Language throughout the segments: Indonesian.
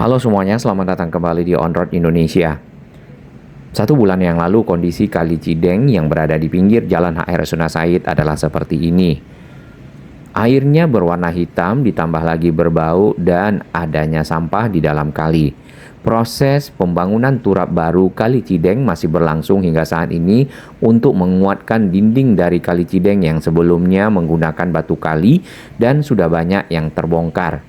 Halo semuanya, selamat datang kembali di On Road Indonesia. 1 bulan yang lalu kondisi Kali Cideng yang berada di pinggir Jalan HR Rasuna Said adalah seperti ini. Airnya berwarna hitam ditambah lagi berbau dan adanya sampah di dalam kali. Proses pembangunan turap baru Kali Cideng masih berlangsung hingga saat ini untuk menguatkan dinding dari Kali Cideng yang sebelumnya menggunakan batu kali dan sudah banyak yang terbongkar.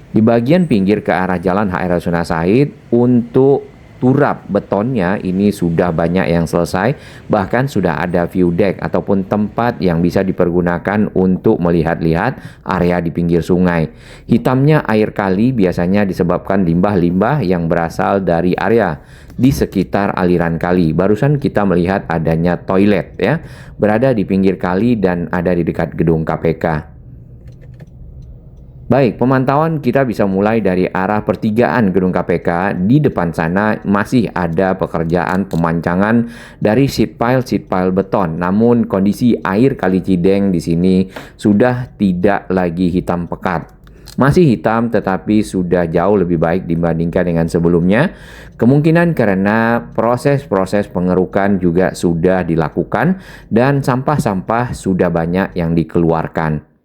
Di bagian pinggir ke arah Jalan HR Rasuna Said, untuk turap betonnya ini sudah banyak yang selesai, bahkan sudah ada view deck ataupun tempat yang bisa dipergunakan untuk melihat-lihat area di pinggir sungai. Hitamnya air kali biasanya disebabkan limbah-limbah yang berasal dari area di sekitar aliran kali. Barusan kita melihat adanya toilet ya, berada di pinggir kali dan ada di dekat gedung KPK. Baik, pemantauan kita bisa mulai dari arah pertigaan gedung KPK. Di depan sana masih ada pekerjaan pemancangan dari sheet pile beton. Namun kondisi air Kali Cideng di sini sudah tidak lagi hitam pekat. Masih hitam tetapi sudah jauh lebih baik dibandingkan dengan sebelumnya. Kemungkinan karena proses-proses pengerukan juga sudah dilakukan dan sampah-sampah sudah banyak yang dikeluarkan.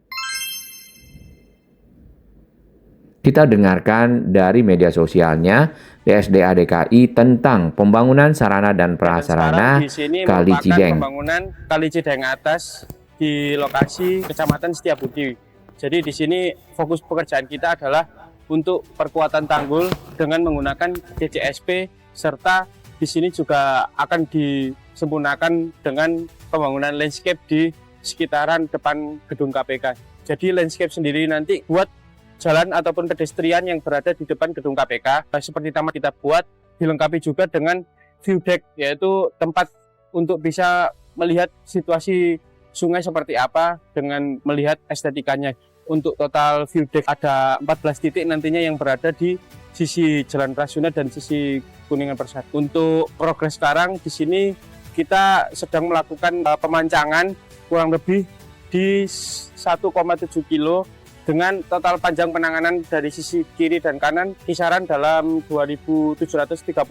Kita dengarkan dari media sosialnya DSDA DKI tentang pembangunan sarana dan prasarana di sini Kali Cideng. Pembangunan Kali Cideng atas di lokasi Kecamatan Setiabudi. Jadi di sini fokus pekerjaan kita adalah untuk perkuatan tanggul dengan menggunakan DCSP, serta di sini juga akan disempurnakan dengan pembangunan landscape di sekitaran depan gedung KPK. Jadi landscape sendiri nanti buat jalan ataupun pedestrian yang berada di depan gedung KPK, seperti taman kita buat, dilengkapi juga dengan view deck, yaitu tempat untuk bisa melihat situasi sungai seperti apa dengan melihat estetikanya. Untuk total view deck ada 14 titik nantinya yang berada di sisi Jalan Rasuna dan sisi Kuningan Persat. Untuk progres sekarang di sini kita sedang melakukan pemancangan kurang lebih di 1,7 kilo dengan total panjang penanganan dari sisi kiri dan kanan kisaran dalam 2.736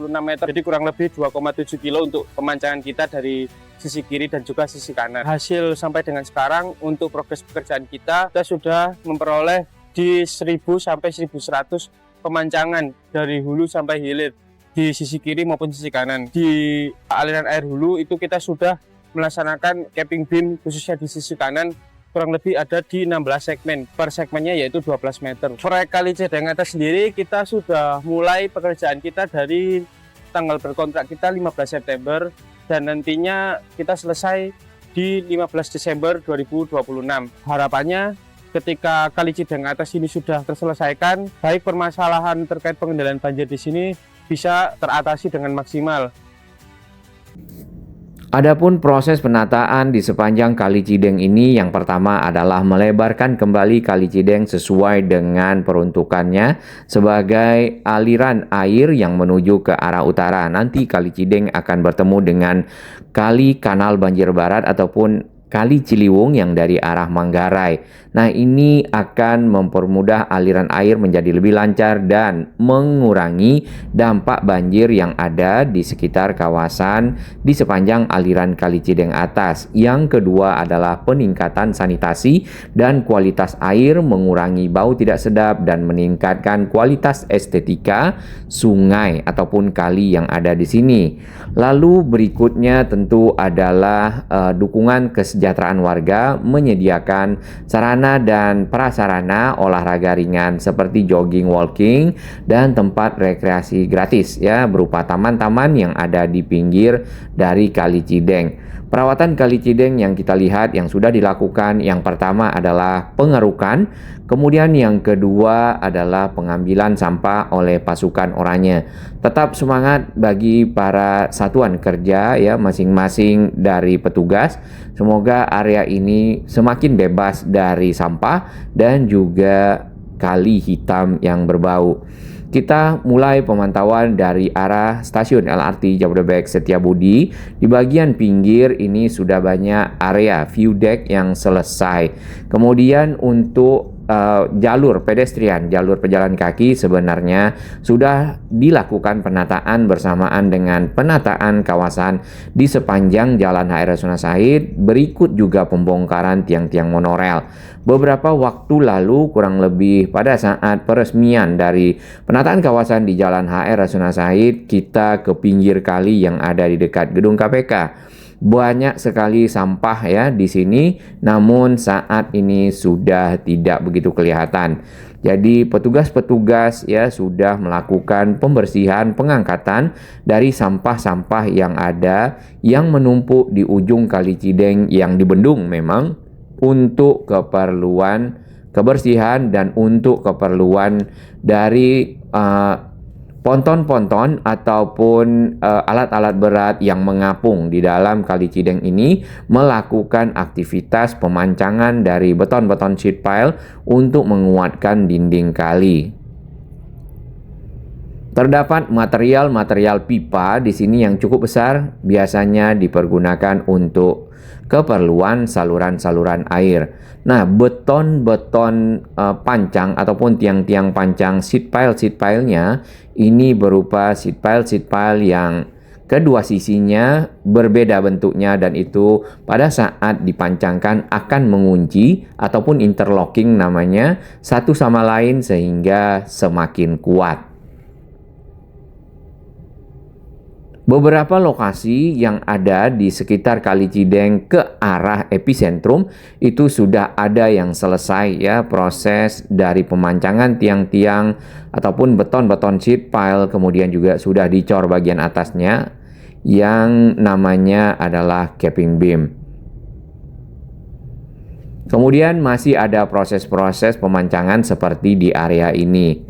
meter. Jadi kurang lebih 2,7 kilo untuk pemancangan kita dari sisi kiri dan juga sisi kanan. Hasil sampai dengan sekarang untuk progres pekerjaan kita sudah memperoleh di 1.000 sampai 1.100 pemancangan dari hulu sampai hilir di sisi kiri maupun sisi kanan. Di aliran air hulu itu kita sudah melaksanakan capping beam khususnya di sisi kanan kurang lebih ada di 16 segmen, per segmennya yaitu 12 meter. Proyek Kali Cideng atas sendiri kita sudah mulai pekerjaan kita dari tanggal berkontrak kita 15 September dan nantinya kita selesai di 15 Desember 2026. Harapannya ketika Kali Cideng atas ini sudah terselesaikan, baik permasalahan terkait pengendalian banjir di sini bisa teratasi dengan maksimal. Adapun proses penataan di sepanjang Kali Cideng ini yang pertama adalah melebarkan kembali Kali Cideng sesuai dengan peruntukannya sebagai aliran air yang menuju ke arah utara. Nanti Kali Cideng akan bertemu dengan Kali Kanal Banjir Barat ataupun Kali Ciliwung yang dari arah Manggarai. Nah, ini akan mempermudah aliran air menjadi lebih lancar dan mengurangi dampak banjir yang ada di sekitar kawasan di sepanjang aliran Kali Cideng atas. Yang kedua adalah peningkatan sanitasi dan kualitas air, mengurangi bau tidak sedap dan meningkatkan kualitas estetika sungai ataupun kali yang ada di sini. Lalu berikutnya tentu adalah dukungan kesejahteraan warga, menyediakan sarana dan prasarana olahraga ringan seperti jogging, walking, dan tempat rekreasi gratis ya, berupa taman-taman yang ada di pinggir dari Kali Cideng. Perawatan Kali Cideng yang kita lihat yang sudah dilakukan, yang pertama adalah pengerukan, kemudian yang kedua adalah pengambilan sampah oleh pasukan oranye. Tetap semangat bagi para satuan kerja ya, masing-masing dari petugas. Semoga area ini semakin bebas dari sampah dan juga kali hitam yang berbau. Kita mulai pemantauan dari arah stasiun LRT Jabodebek Setiabudi. Di bagian pinggir ini sudah banyak area view deck yang selesai. Kemudian untuk jalur pedestrian, jalur pejalan kaki sebenarnya sudah dilakukan penataan bersamaan dengan penataan kawasan di sepanjang Jalan HR Rasuna Said, berikut juga pembongkaran tiang-tiang monorel. Beberapa waktu lalu, kurang lebih pada saat peresmian dari penataan kawasan di Jalan HR Rasuna Said, kita ke pinggir kali yang ada di dekat gedung KPK. Banyak sekali sampah ya di sini, namun saat ini sudah tidak begitu kelihatan. Jadi petugas-petugas ya sudah melakukan pembersihan, pengangkatan dari sampah-sampah yang ada yang menumpuk di ujung Kali Cideng yang dibendung memang untuk keperluan kebersihan dan untuk keperluan dari ponton-ponton ataupun alat-alat berat yang mengapung di dalam Kali Cideng ini melakukan aktivitas pemancangan dari beton-beton sheet pile untuk menguatkan dinding kali. Terdapat material-material pipa di sini yang cukup besar, biasanya dipergunakan untuk keperluan saluran-saluran air. Nah, beton-beton pancang ataupun tiang-tiang pancang sheet pile-nya ini berupa sheet pile yang kedua sisinya berbeda bentuknya, dan itu pada saat dipancangkan akan mengunci ataupun interlocking namanya satu sama lain sehingga semakin kuat. Beberapa lokasi yang ada di sekitar Kali Cideng ke arah epicentrum itu sudah ada yang selesai ya proses dari pemancangan tiang-tiang ataupun beton-beton sheet pile, kemudian juga sudah dicor bagian atasnya yang namanya adalah capping beam. Kemudian masih ada proses-proses pemancangan seperti di area ini.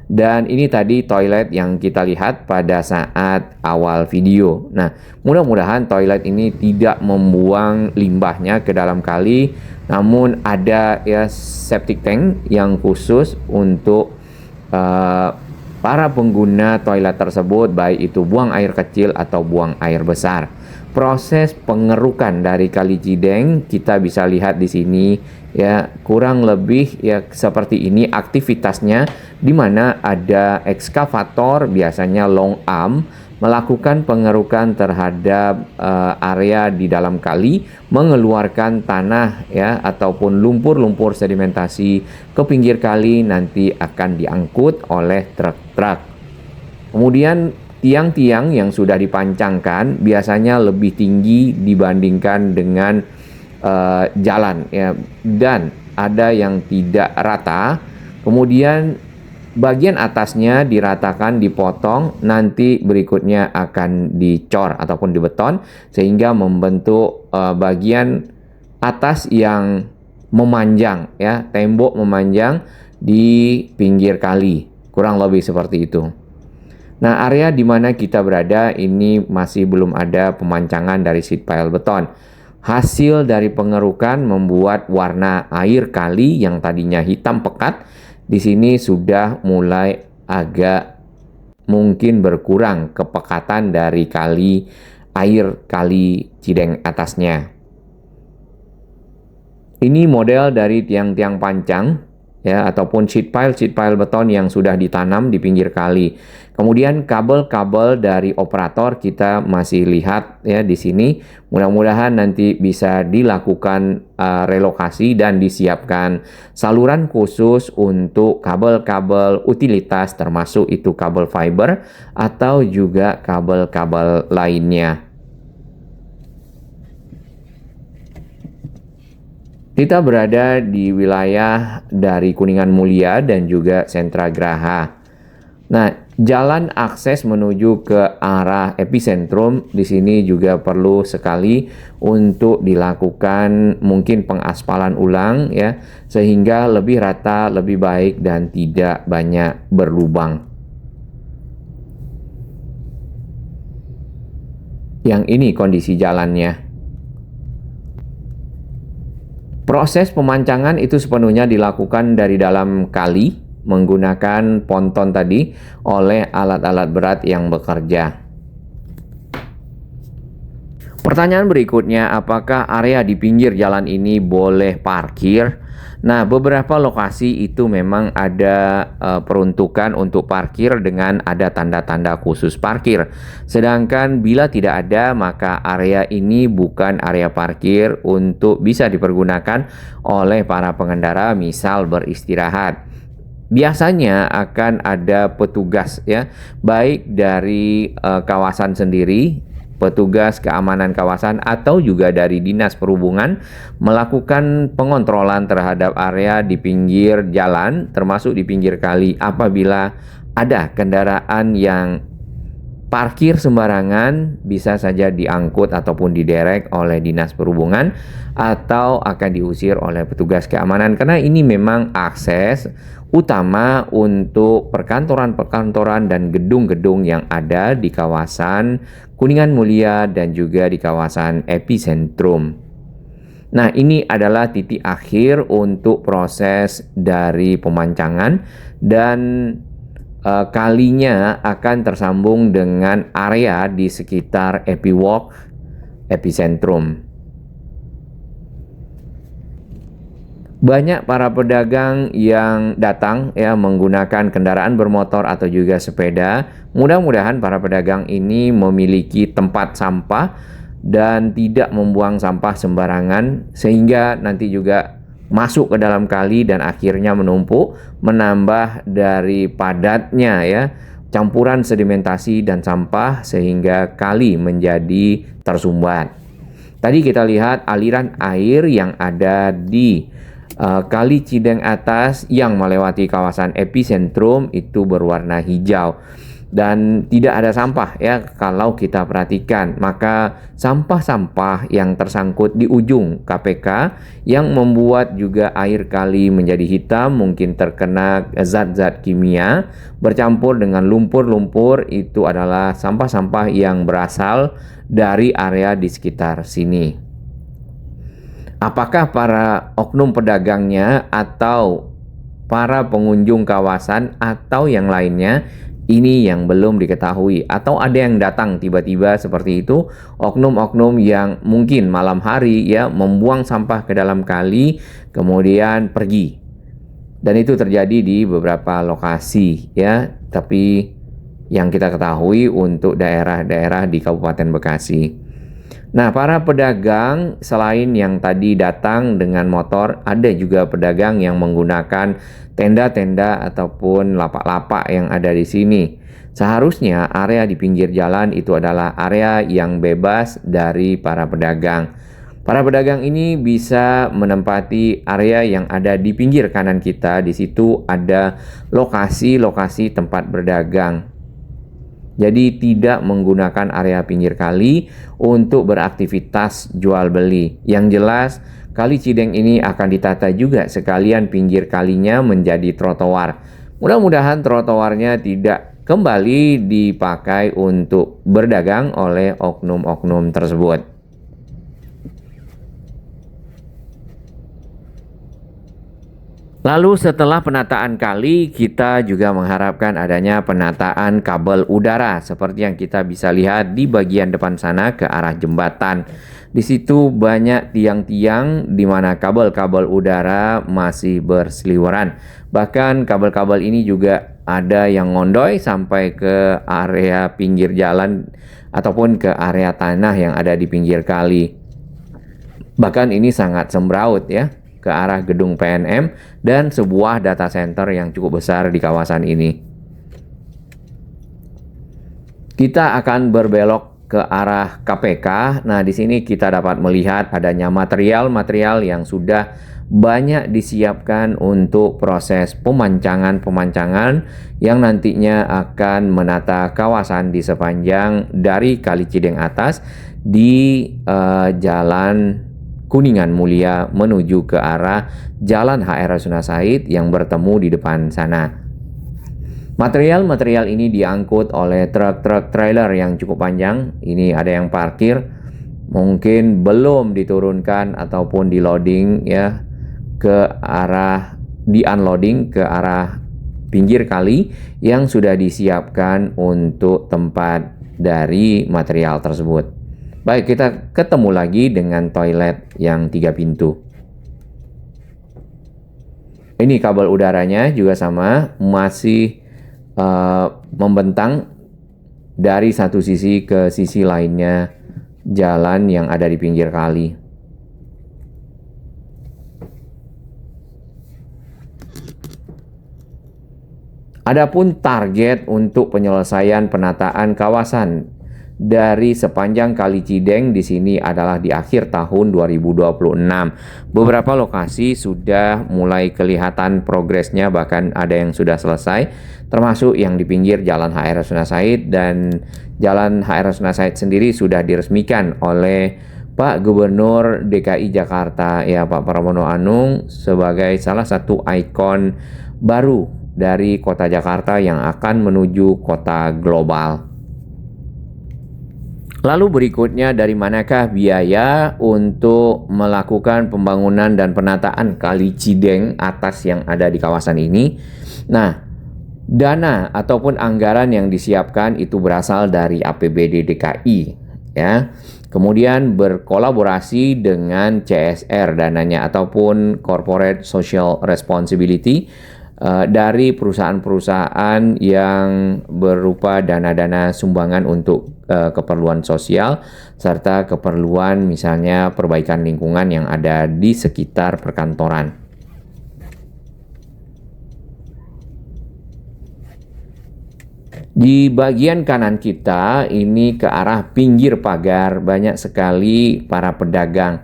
Dan ini tadi toilet yang kita lihat pada saat awal video. Nah, mudah-mudahan toilet ini tidak membuang limbahnya ke dalam kali, namun ada ya septic tank yang khusus untuk para pengguna toilet tersebut, baik itu buang air kecil atau buang air besar. Proses pengerukan dari Kali Cideng kita bisa lihat di sini ya, kurang lebih ya seperti ini aktivitasnya, di mana ada ekskavator biasanya long arm melakukan pengerukan terhadap area di dalam kali, mengeluarkan tanah ya ataupun lumpur-lumpur sedimentasi ke pinggir kali, nanti akan diangkut oleh truk-truk. Kemudian tiang-tiang yang sudah dipancangkan biasanya lebih tinggi dibandingkan dengan jalan ya, dan ada yang tidak rata. Kemudian bagian atasnya diratakan, dipotong, nanti berikutnya akan dicor ataupun dibeton sehingga membentuk bagian atas yang memanjang ya, tembok memanjang di pinggir kali, kurang lebih seperti itu. Nah, area di mana kita berada ini masih belum ada pemancangan dari sheet pile beton. Hasil dari pengerukan membuat warna air kali yang tadinya hitam pekat di sini sudah mulai agak mungkin berkurang kepekatan dari air Kali Cideng atasnya. Ini model dari tiang-tiang pancang ya ataupun sheet pile beton yang sudah ditanam di pinggir kali. Kemudian kabel-kabel dari operator kita masih lihat ya di sini. Mudah-mudahan nanti bisa dilakukan relokasi dan disiapkan saluran khusus untuk kabel-kabel utilitas, termasuk itu kabel fiber atau juga kabel-kabel lainnya. Kita berada di wilayah dari Kuningan Mulia dan juga Sentra Graha. Nah, jalan akses menuju ke arah epicentrum di sini juga perlu sekali untuk dilakukan mungkin pengaspalan ulang ya, sehingga lebih rata, lebih baik dan tidak banyak berlubang. Yang ini kondisi jalannya. Proses pemancangan itu sepenuhnya dilakukan dari dalam kali menggunakan ponton tadi oleh alat-alat berat yang bekerja. Pertanyaan berikutnya, apakah area di pinggir jalan ini boleh parkir? Nah, beberapa lokasi itu memang ada peruntukan untuk parkir dengan ada tanda-tanda khusus parkir. Sedangkan bila tidak ada, maka area ini bukan area parkir untuk bisa dipergunakan oleh para pengendara misal beristirahat. Biasanya akan ada petugas ya, baik dari kawasan sendiri, petugas keamanan kawasan atau juga dari Dinas Perhubungan melakukan pengontrolan terhadap area di pinggir jalan termasuk di pinggir kali apabila ada kendaraan yang parkir sembarangan bisa saja diangkut ataupun diderek oleh Dinas Perhubungan atau akan diusir oleh petugas keamanan karena ini memang akses utama untuk perkantoran-perkantoran dan gedung-gedung yang ada di kawasan Kuningan Mulia dan juga di kawasan epicentrum. Nah, ini adalah titik akhir untuk proses dari pemancangan dan kalinya akan tersambung dengan area di sekitar Epiwalk epicentrum. Banyak para pedagang yang datang ya menggunakan kendaraan bermotor atau juga sepeda. Mudah-mudahan para pedagang ini memiliki tempat sampah dan tidak membuang sampah sembarangan sehingga nanti juga masuk ke dalam kali dan akhirnya menumpuk, menambah dari padatnya ya campuran sedimentasi dan sampah sehingga kali menjadi tersumbat. Tadi kita lihat aliran air yang ada di Kali Cideng atas yang melewati kawasan epicentrum itu berwarna hijau dan tidak ada sampah ya kalau kita perhatikan, maka sampah-sampah yang tersangkut di ujung KPK yang membuat juga air kali menjadi hitam mungkin terkena zat-zat kimia bercampur dengan lumpur-lumpur itu adalah sampah-sampah yang berasal dari area di sekitar sini. Apakah para oknum pedagangnya atau para pengunjung kawasan atau yang lainnya ini yang belum diketahui atau ada yang datang tiba-tiba seperti itu oknum-oknum yang mungkin malam hari ya membuang sampah ke dalam kali kemudian pergi dan itu terjadi di beberapa lokasi ya tapi yang kita ketahui untuk daerah-daerah di Kabupaten Bekasi. Nah, para pedagang selain yang tadi datang dengan motor, ada juga pedagang yang menggunakan tenda-tenda ataupun lapak-lapak yang ada di sini. Seharusnya area di pinggir jalan itu adalah area yang bebas dari para pedagang. Para pedagang ini bisa menempati area yang ada di pinggir kanan kita. Di situ ada lokasi-lokasi tempat berdagang. Jadi tidak menggunakan area pinggir kali untuk beraktivitas jual beli. Yang jelas Kali Cideng ini akan ditata juga sekalian pinggir kalinya menjadi trotoar. Mudah-mudahan trotoarnya tidak kembali dipakai untuk berdagang oleh oknum-oknum tersebut. Lalu setelah penataan kali, kita juga mengharapkan adanya penataan kabel udara seperti yang kita bisa lihat di bagian depan sana ke arah jembatan. Di situ banyak tiang-tiang di mana kabel-kabel udara masih berseliweran. Bahkan kabel-kabel ini juga ada yang ngondoy sampai ke area pinggir jalan ataupun ke area tanah yang ada di pinggir kali. Bahkan ini sangat sembraut ya ke arah gedung PNM dan sebuah data center yang cukup besar di kawasan ini. Kita akan berbelok ke arah KPK. Nah, di sini kita dapat melihat adanya material-material yang sudah banyak disiapkan untuk proses pemancangan yang nantinya akan menata kawasan di sepanjang dari Kali Cideng atas di Jalan Kuningan Mulia menuju ke arah Jalan HR Rasuna Said yang bertemu di depan sana. Material-material ini diangkut oleh truk-truk trailer yang cukup panjang. Ini ada yang parkir, mungkin belum diturunkan ataupun di loading ya ke arah di unloading ke arah pinggir kali yang sudah disiapkan untuk tempat dari material tersebut. Baik, kita ketemu lagi dengan toilet yang 3 pintu. Ini kabel udaranya juga sama, masih membentang dari satu sisi ke sisi lainnya jalan yang ada di pinggir kali. Adapun target untuk penyelesaian penataan kawasan dari sepanjang Kali Cideng di sini adalah di akhir tahun 2026. Beberapa lokasi sudah mulai kelihatan progresnya, bahkan ada yang sudah selesai, termasuk yang di pinggir Jalan HR Rasuna Said, dan Jalan HR Rasuna Said sendiri sudah diresmikan oleh Pak Gubernur DKI Jakarta ya, Pak Pramono Anung, sebagai salah satu ikon baru dari kota Jakarta yang akan menuju kota global. Lalu berikutnya, dari manakah biaya untuk melakukan pembangunan dan penataan Kali Cideng atas yang ada di kawasan ini? Nah, dana ataupun anggaran yang disiapkan itu berasal dari APBD DKI ya. Kemudian berkolaborasi dengan CSR dananya, ataupun Corporate Social Responsibility, dari perusahaan-perusahaan yang berupa dana-dana sumbangan untuk keperluan sosial serta keperluan misalnya perbaikan lingkungan yang ada di sekitar perkantoran. Di bagian kanan kita ini ke arah pinggir pagar banyak sekali para pedagang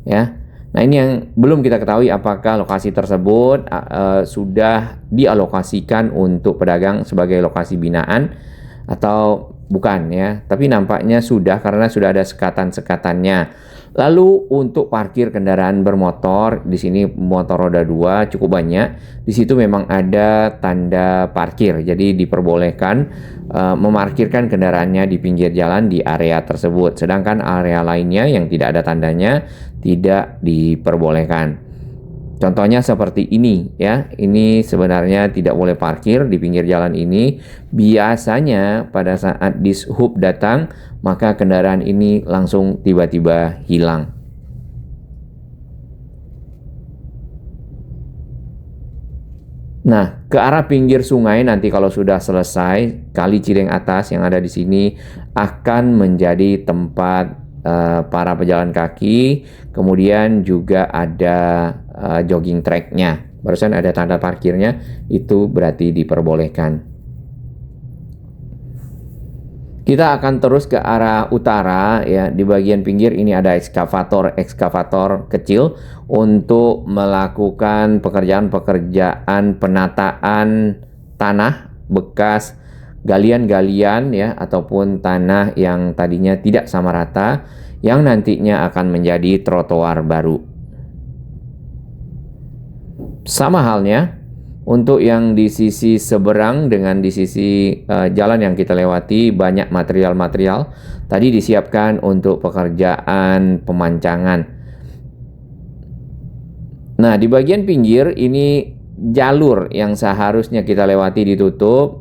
ya. Nah, ini yang belum kita ketahui apakah lokasi tersebut sudah dialokasikan untuk pedagang sebagai lokasi binaan atau bukan ya. Tapi nampaknya sudah, karena sudah ada sekatan-sekatannya. Lalu untuk parkir kendaraan bermotor, di sini motor roda 2 cukup banyak. Di situ memang ada tanda parkir. Jadi diperbolehkan memarkirkan kendaraannya di pinggir jalan di area tersebut. Sedangkan area lainnya yang tidak ada tandanya tidak diperbolehkan. Contohnya seperti ini ya. Ini sebenarnya tidak boleh parkir di pinggir jalan ini. Biasanya pada saat dishub datang, maka kendaraan ini langsung tiba-tiba hilang. Nah, ke arah pinggir sungai nanti kalau sudah selesai, Kali Cideng atas yang ada di sini akan menjadi tempat para pejalan kaki. Kemudian juga ada jogging tracknya. Barusan ada tanda parkirnya, itu berarti diperbolehkan. Kita akan terus ke arah utara ya. Di bagian pinggir ini ada ekskavator kecil untuk melakukan pekerjaan penataan tanah bekas galian-galian ya, ataupun tanah yang tadinya tidak sama rata, yang nantinya akan menjadi trotoar baru. Sama halnya untuk yang di sisi seberang dengan di sisi jalan yang kita lewati, banyak material-material tadi disiapkan untuk pekerjaan pemancangan. Nah, di bagian pinggir ini jalur yang seharusnya kita lewati ditutup,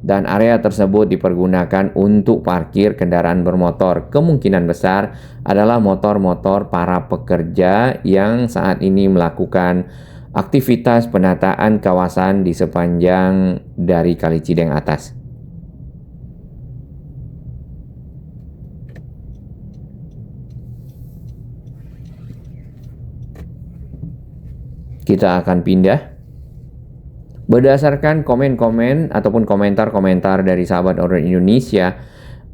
dan area tersebut dipergunakan untuk parkir kendaraan bermotor. Kemungkinan besar adalah motor-motor para pekerja yang saat ini melakukan aktivitas penataan kawasan di sepanjang dari Kali Cideng atas. Kita akan pindah. Berdasarkan komen-komen ataupun komentar-komentar dari sahabat orang Indonesia,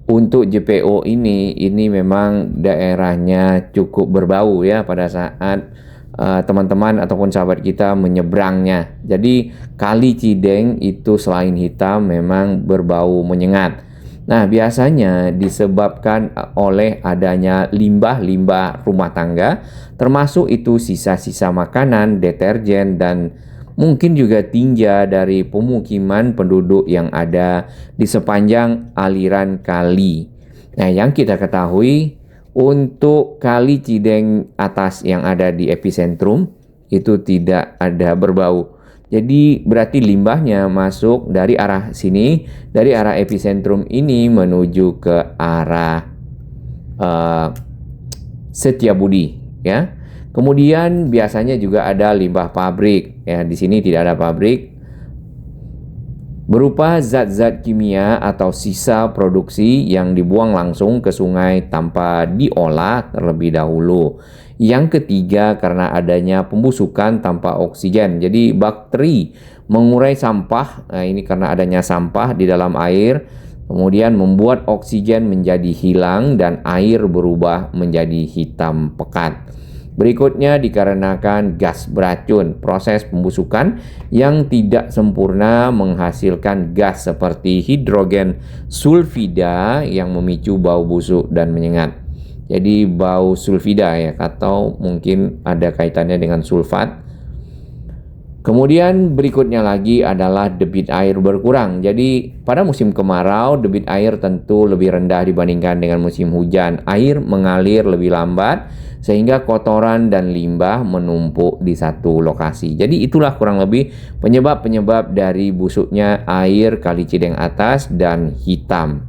untuk JPO ini memang daerahnya cukup berbau ya pada saat teman-teman ataupun sahabat kita menyeberangnya. Jadi Kali Cideng itu selain hitam memang berbau menyengat. Nah, biasanya disebabkan oleh adanya limbah-limbah rumah tangga, termasuk itu sisa-sisa makanan, deterjen, dan mungkin juga tinja dari pemukiman penduduk yang ada di sepanjang aliran kali. Nah, yang kita ketahui untuk Kali Cideng atas yang ada di epicentrum itu tidak ada berbau. Jadi berarti limbahnya masuk dari arah sini, dari arah epicentrum ini menuju ke arah Setiabudi ya. Kemudian biasanya juga ada limbah pabrik. Ya, di sini tidak ada pabrik. Berupa zat-zat kimia atau sisa produksi yang dibuang langsung ke sungai tanpa diolah terlebih dahulu. Yang ketiga, karena adanya pembusukan tanpa oksigen. Jadi bakteri mengurai sampah, nah ini karena adanya sampah di dalam air, kemudian membuat oksigen menjadi hilang dan air berubah menjadi hitam pekat. Berikutnya dikarenakan gas beracun, proses pembusukan yang tidak sempurna menghasilkan gas seperti hidrogen sulfida yang memicu bau busuk dan menyengat. Jadi bau sulfida ya, atau mungkin ada kaitannya dengan sulfat. Kemudian berikutnya lagi adalah debit air berkurang. Jadi pada musim kemarau debit air tentu lebih rendah dibandingkan dengan musim hujan. Air mengalir lebih lambat sehingga kotoran dan limbah menumpuk di satu lokasi. Jadi itulah kurang lebih penyebab-penyebab dari busuknya air Kali Cideng Atas dan Hitam.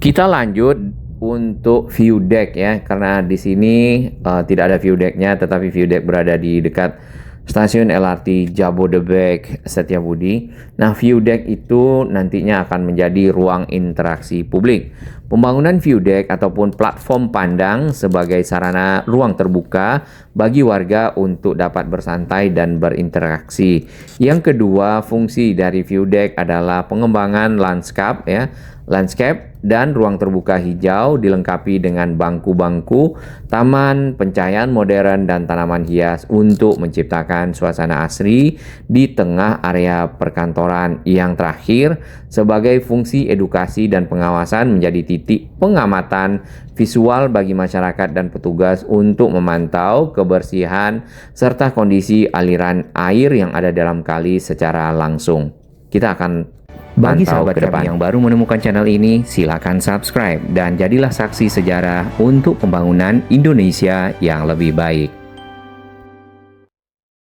Kita lanjut untuk view deck ya, karena di sini tidak ada view decknya, tetapi view deck berada di dekat stasiun LRT Jabodebek Setiabudi. Nah, view deck itu nantinya akan menjadi ruang interaksi publik. Pembangunan view deck ataupun platform pandang sebagai sarana ruang terbuka bagi warga untuk dapat bersantai dan berinteraksi. Yang kedua, fungsi dari view deck adalah pengembangan landscape ya, landscape dan ruang terbuka hijau dilengkapi dengan bangku-bangku, taman, pencahayaan modern dan tanaman hias untuk menciptakan suasana asri di tengah area perkantoran. Yang terakhir, sebagai fungsi edukasi dan pengawasan menjadi titik pengamatan visual bagi masyarakat dan petugas untuk memantau kebersihan serta kondisi aliran air yang ada dalam kali secara langsung. Kita akan bagi sahabat kami yang baru menemukan channel ini, silakan subscribe dan jadilah saksi sejarah untuk pembangunan Indonesia yang lebih baik.